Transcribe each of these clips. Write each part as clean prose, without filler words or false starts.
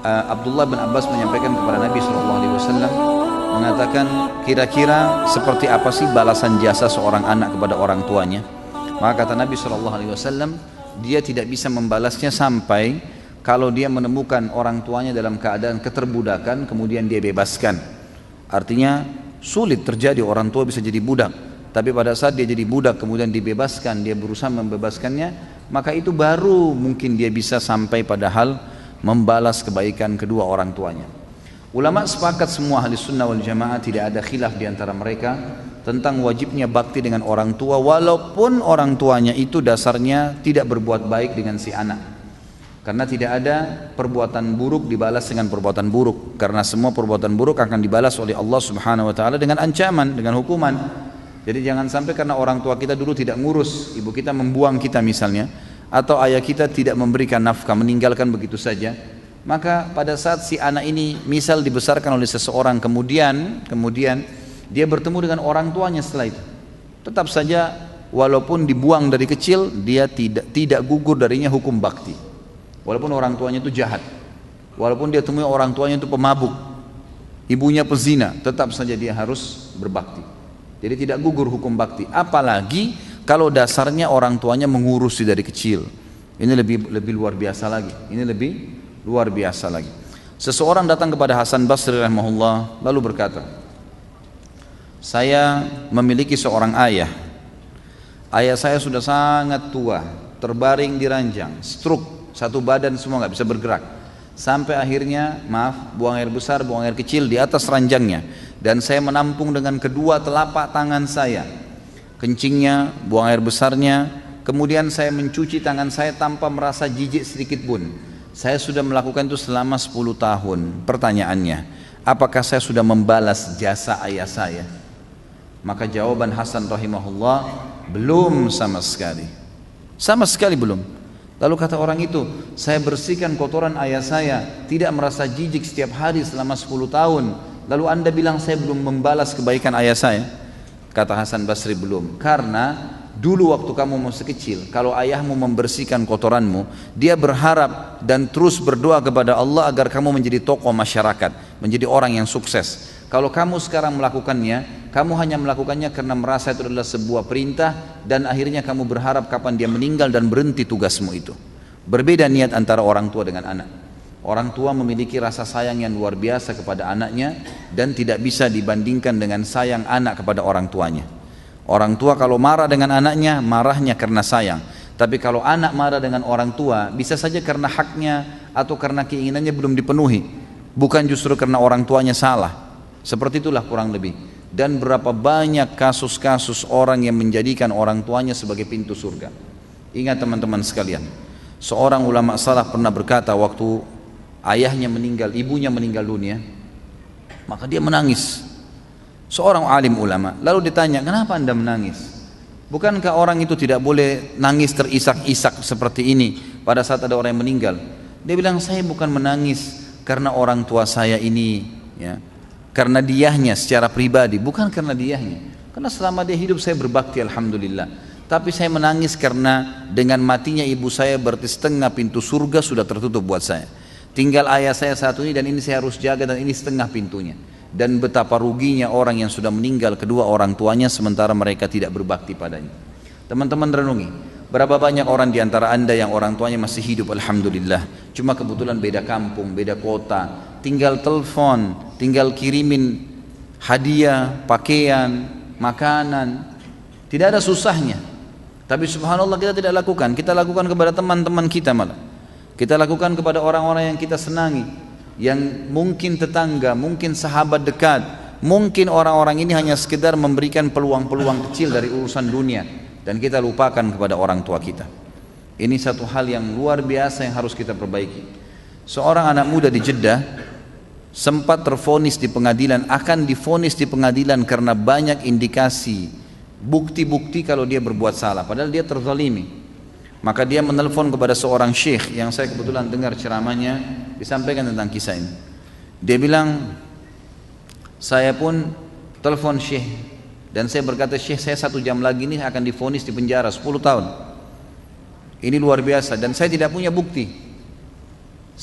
Abdullah bin Abbas menyampaikan kepada Nabi SAW, mengatakan, kira-kira seperti apa sih balasan jasa seorang anak kepada orang tuanya? Maka kata Nabi SAW, dia tidak bisa membalasnya sampai kalau dia menemukan orang tuanya dalam keadaan keterbudakan kemudian dia bebaskan. Artinya sulit terjadi orang tua bisa jadi budak, tapi pada saat dia jadi budak kemudian dibebaskan, dia berusaha membebaskannya, maka itu baru mungkin dia bisa sampai pada hal membalas kebaikan kedua orang tuanya. Ulama sepakat semua ahli sunnah wal jamaah, tidak ada khilaf di antara mereka tentang wajibnya bakti dengan orang tua, walaupun orang tuanya itu dasarnya tidak berbuat baik dengan si anak. Karena tidak ada perbuatan buruk dibalas dengan perbuatan buruk, karena semua perbuatan buruk akan dibalas oleh Allah Subhanahu wa taala dengan ancaman, dengan hukuman. Jadi jangan sampai karena orang tua kita dulu tidak ngurus, ibu kita membuang kita misalnya, atau ayah kita tidak memberikan nafkah, meninggalkan begitu saja, maka pada saat si anak ini misal dibesarkan oleh seseorang, kemudian dia bertemu dengan orang tuanya setelah itu, tetap saja walaupun dibuang dari kecil, dia tidak gugur darinya hukum bakti. Walaupun orang tuanya itu jahat, walaupun dia temui orang tuanya itu pemabuk, ibunya pezina, tetap saja dia harus berbakti. Jadi tidak gugur hukum bakti, apalagi kalau dasarnya orang tuanya mengurusi dari kecil. Ini lebih luar biasa lagi. Ini lebih luar biasa lagi. Seseorang datang kepada Hasan Basri rahimahullah lalu berkata, saya memiliki seorang ayah. Ayah saya sudah sangat tua, terbaring di ranjang, stroke, satu badan semua nggak bisa bergerak. Sampai akhirnya, buang air besar, buang air kecil di atas ranjangnya, dan saya menampung dengan kedua telapak tangan saya kencingnya, buang air besarnya, kemudian saya mencuci tangan saya tanpa merasa jijik sedikit pun. Saya sudah melakukan itu selama 10 tahun. Pertanyaannya, apakah saya sudah membalas jasa ayah saya? Maka jawaban Hasan rahimahullah, belum sama sekali. Sama sekali belum. Lalu kata orang itu, saya bersihkan kotoran ayah saya, tidak merasa jijik setiap hari selama 10 tahun. Lalu anda bilang saya belum membalas kebaikan ayah saya? Kata Hasan Basri, belum. Karena dulu waktu kamu masih kecil, kalau ayahmu membersihkan kotoranmu, dia berharap dan terus berdoa kepada Allah agar kamu menjadi tokoh masyarakat, menjadi orang yang sukses. Kalau kamu sekarang melakukannya, kamu hanya melakukannya karena merasa itu adalah sebuah perintah, dan akhirnya kamu berharap kapan dia meninggal dan berhenti tugasmu itu. Berbeda niat antara orang tua dengan anak. Orang tua memiliki rasa sayang yang luar biasa kepada anaknya dan tidak bisa dibandingkan dengan sayang anak kepada orang tuanya. Orang tua kalau marah dengan anaknya, marahnya karena sayang. Tapi kalau anak marah dengan orang tua, bisa saja karena haknya atau karena keinginannya belum dipenuhi, bukan justru karena orang tuanya salah. Seperti itulah kurang lebih. Dan berapa banyak kasus-kasus orang yang menjadikan orang tuanya sebagai pintu surga. Ingat teman-teman sekalian, seorang ulama salaf pernah berkata waktu ayahnya meninggal, ibunya meninggal dunia, maka dia menangis. Seorang alim ulama, lalu ditanya, kenapa anda menangis? Bukankah orang itu tidak boleh nangis terisak-isak seperti ini pada saat ada orang yang meninggal? Dia bilang, saya bukan menangis karena orang tua saya ini, ya, karena diahnya secara pribadi, bukan karena diahnya. Karena selama dia hidup saya berbakti, alhamdulillah. Tapi saya menangis karena dengan matinya ibu saya berarti setengah pintu surga sudah tertutup buat saya. Tinggal ayah saya satu ini dan ini saya harus jaga, dan ini setengah pintunya. Dan betapa ruginya orang yang sudah meninggal kedua orang tuanya sementara mereka tidak berbakti padanya. Teman-teman renungi, berapa banyak orang di antara anda yang orang tuanya masih hidup, alhamdulillah. Cuma kebetulan beda kampung, beda kota, tinggal telepon, tinggal kirimin hadiah, pakaian, makanan, tidak ada susahnya. Tapi subhanallah kita tidak lakukan, kita lakukan kepada teman-teman kita malah. Kita lakukan kepada orang-orang yang kita senangi, yang mungkin tetangga, mungkin sahabat dekat, mungkin orang-orang ini hanya sekedar memberikan peluang-peluang kecil dari urusan dunia, dan kita lupakan kepada orang tua kita. Ini satu hal yang luar biasa yang harus kita perbaiki. Seorang anak muda di Jeddah sempat tervonis di pengadilan, akan divonis di pengadilan karena banyak indikasi, bukti-bukti kalau dia berbuat salah, padahal dia terzalimi. Maka dia menelpon kepada seorang syekh yang saya kebetulan dengar ceramahnya, disampaikan tentang kisah ini. Dia bilang, saya pun telepon syekh dan saya berkata, syekh saya 1 jam lagi ini akan divonis di penjara 10 tahun. Ini luar biasa dan saya tidak punya bukti.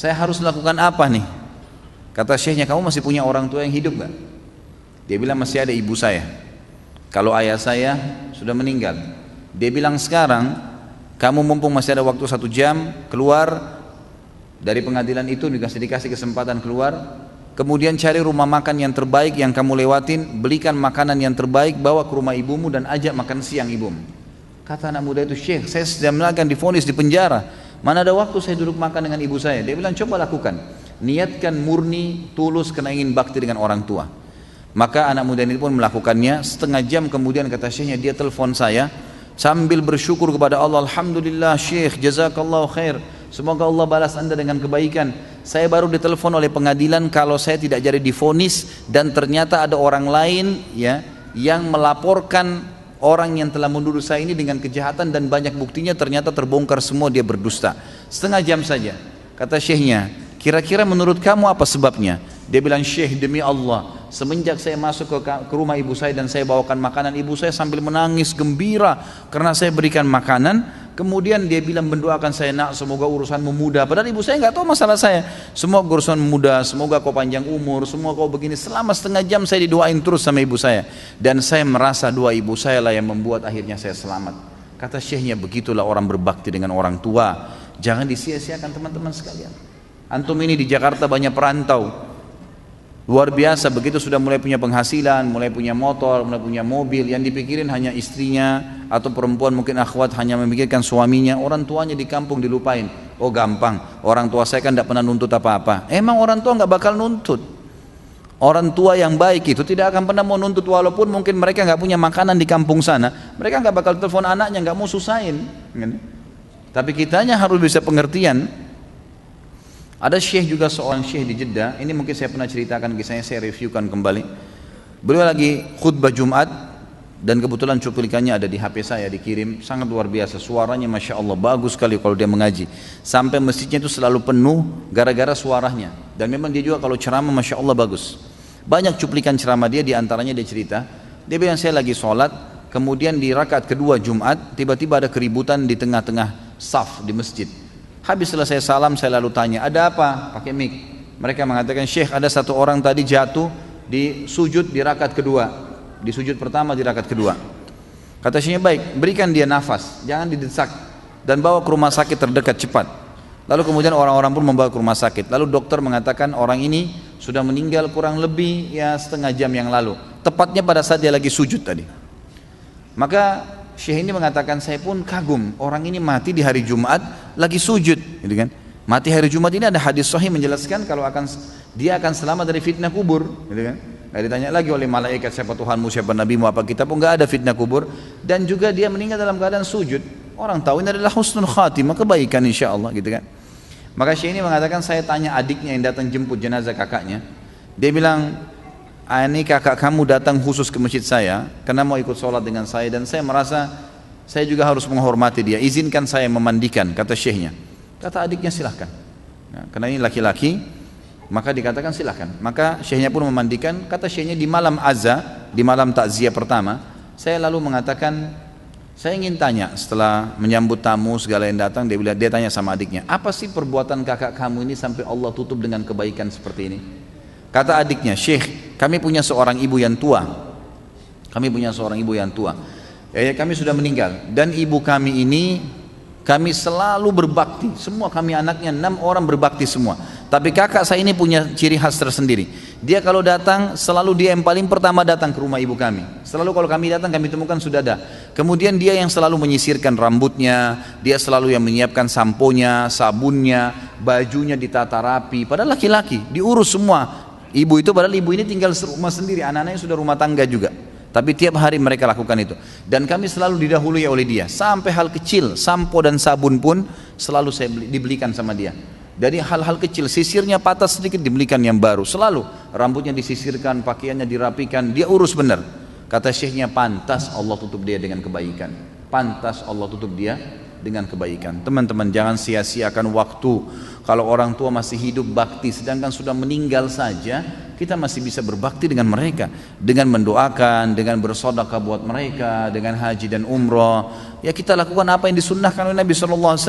Saya harus lakukan apa nih? Kata syekhnya, kamu masih punya orang tua yang hidup gak? Dia bilang masih ada ibu saya. Kalau ayah saya sudah meninggal. Dia bilang sekarang kamu mumpung masih ada waktu 1 jam, keluar dari pengadilan itu, dikasih kesempatan keluar, kemudian cari rumah makan yang terbaik yang kamu lewatin, belikan makanan yang terbaik, bawa ke rumah ibumu dan ajak makan siang ibumu. Kata anak muda itu, Syekh, saya sedang akan divonis di penjara, mana ada waktu saya duduk makan dengan ibu saya. Dia bilang, coba lakukan, niatkan murni, tulus karena ingin bakti dengan orang tua. Maka anak muda ini pun melakukannya. Setengah jam kemudian kata syekhnya, dia telepon saya sambil bersyukur kepada Allah, Alhamdulillah Syekh, jazakallahu khair, semoga Allah balas anda dengan kebaikan. Saya baru ditelepon oleh pengadilan kalau saya tidak jadi divonis, dan ternyata ada orang lain ya yang melaporkan orang yang telah menuduh saya ini dengan kejahatan, dan banyak buktinya ternyata terbongkar semua, dia berdusta. Setengah jam saja. Kata syekhnya, kira-kira menurut kamu apa sebabnya? Dia bilang, Syekh, demi Allah, semenjak saya masuk ke rumah ibu saya dan saya bawakan makanan, ibu saya sambil menangis gembira karena saya berikan makanan. Kemudian dia bilang, mendoakan saya, nak, semoga urusanmu mudah. Padahal ibu saya nggak tahu masalah saya. Semoga urusanmu mudah, semoga kau panjang umur, semoga kau begini. Selama setengah jam saya didoain terus sama ibu saya, dan saya merasa doa ibu saya lah yang membuat akhirnya saya selamat. Kata syekhnya, begitulah orang berbakti dengan orang tua. Jangan disia-siakan teman-teman sekalian. Antum ini di Jakarta banyak perantau, luar biasa, begitu sudah mulai punya penghasilan, mulai punya motor, mulai punya mobil, yang dipikirin hanya istrinya, atau perempuan mungkin akhwat hanya memikirkan suaminya, orang tuanya di kampung dilupain. Oh gampang, orang tua saya kan tidak pernah nuntut apa-apa. Emang orang tua nggak bakal nuntut. Orang tua yang baik itu tidak akan pernah mau nuntut, walaupun mungkin mereka nggak punya makanan di kampung sana, mereka nggak bakal telepon anaknya, nggak mau susahin. Tapi kitanya harus bisa pengertian. Ada syekh juga, seorang syekh di Jeddah, ini mungkin saya pernah ceritakan kisahnya, saya reviewkan kembali. Beliau lagi khutbah Jumat, dan kebetulan cuplikannya ada di HP saya, dikirim, sangat luar biasa, suaranya Masya Allah, bagus sekali kalau dia mengaji. Sampai masjidnya itu selalu penuh gara-gara suaranya. Dan memang dia juga kalau ceramah Masya Allah bagus. Banyak cuplikan ceramah dia, diantaranya dia cerita, dia bilang, saya lagi sholat, kemudian di rakaat kedua Jumat, tiba-tiba ada keributan di tengah-tengah saf di masjid. Habis selesai salam, saya lalu tanya, ada apa? Pakai mic. Mereka mengatakan, Syekh, ada satu orang tadi jatuh di sujud di rakaat kedua, di sujud pertama di rakaat kedua. Kata syekhnya, baik, berikan dia nafas, jangan didesak, dan bawa ke rumah sakit terdekat cepat. Lalu kemudian orang-orang pun membawa ke rumah sakit. Lalu dokter mengatakan orang ini sudah meninggal kurang lebih ya setengah jam yang lalu, tepatnya pada saat dia lagi sujud tadi. Maka syekh ini mengatakan, saya pun kagum, orang ini mati di hari Jumat lagi sujud, gitu kan? Mati hari Jumat ini ada hadis sahih menjelaskan kalau dia akan selamat dari fitnah kubur, gitu kan? Nggak ditanya lagi oleh malaikat siapa Tuhanmu, siapa nabimu, apa kitabmu, nggak ada fitnah kubur. Dan juga dia meninggal dalam keadaan sujud. Orang tahu ini adalah husnul khatimah, kebaikan insya Allah, gitu kan? Maka syekh ini mengatakan, saya tanya adiknya yang datang jemput jenazah kakaknya, dia bilang, ini kakak kamu datang khusus ke masjid saya karena mau ikut sholat dengan saya, dan saya merasa saya juga harus menghormati dia, izinkan saya memandikan, kata syekhnya. Kata adiknya, silahkan. Nah, karena ini laki-laki, maka dikatakan silahkan. Maka syekhnya pun memandikan. Kata syekhnya, di malam azza, di malam takziah pertama, saya lalu mengatakan, saya ingin tanya setelah menyambut tamu segala yang datang, dia tanya sama adiknya, apa sih perbuatan kakak kamu ini sampai Allah tutup dengan kebaikan seperti ini? Kata adiknya, Syekh, kami punya seorang ibu yang tua. Kami punya seorang ibu yang tua. Kami sudah meninggal, dan ibu kami ini, kami selalu berbakti. Semua kami anaknya 6 orang berbakti semua. Tapi kakak saya ini punya ciri khas tersendiri. Dia kalau datang, selalu dia yang paling pertama datang ke rumah ibu kami. Selalu kalau kami datang, kami temukan sudah ada. Kemudian dia yang selalu menyisirkan rambutnya, dia selalu yang menyiapkan samponya, sabunnya, bajunya ditata rapi. Padahal laki-laki, diurus semua. Ibu itu, padahal ibu ini tinggal serumah sendiri, anak-anaknya sudah rumah tangga juga. Tapi tiap hari mereka lakukan itu. Dan kami selalu didahului oleh dia. Sampai hal kecil, sampo dan sabun pun selalu dibelikan sama dia. Dari hal-hal kecil, sisirnya patah sedikit dibelikan yang baru. Selalu rambutnya disisirkan, pakaiannya dirapikan, dia urus benar. Kata syekhnya, pantas Allah tutup dia dengan kebaikan. Pantas Allah tutup dia dengan kebaikan. Teman-teman, jangan sia-siakan waktu. Kalau orang tua masih hidup bakti, sedangkan sudah meninggal saja, kita masih bisa berbakti dengan mereka, dengan mendoakan, dengan bersedekah buat mereka, dengan haji dan umrah. Ya kita lakukan apa yang disunnahkan oleh Nabi SAW,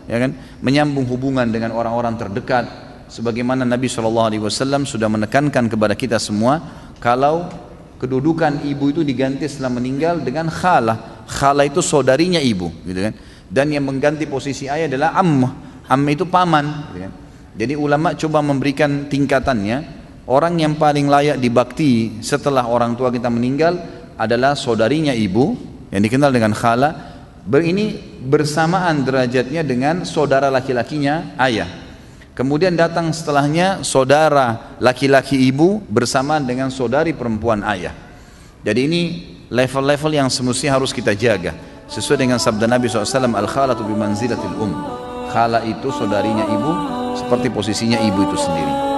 ya kan? Menyambung hubungan dengan orang-orang terdekat, sebagaimana Nabi SAW sudah menekankan kepada kita semua, kalau kedudukan ibu itu diganti setelah meninggal dengan khalah. Khalah itu saudarinya ibu, gitu kan? Dan yang mengganti posisi ayah adalah ammah. Ammah itu paman, gitu kan? Jadi ulama coba memberikan tingkatannya. Orang yang paling layak dibakti setelah orang tua kita meninggal adalah saudarinya ibu, yang dikenal dengan khala. Ini bersamaan derajatnya dengan saudara laki-lakinya ayah. Kemudian datang setelahnya saudara laki-laki ibu bersamaan dengan saudari perempuan ayah. Jadi ini level-level yang semestinya harus kita jaga, sesuai dengan sabda Nabi SAW, al-khalatu bimanzilatil khala itu saudarinya ibu, seperti posisinya ibu itu sendiri.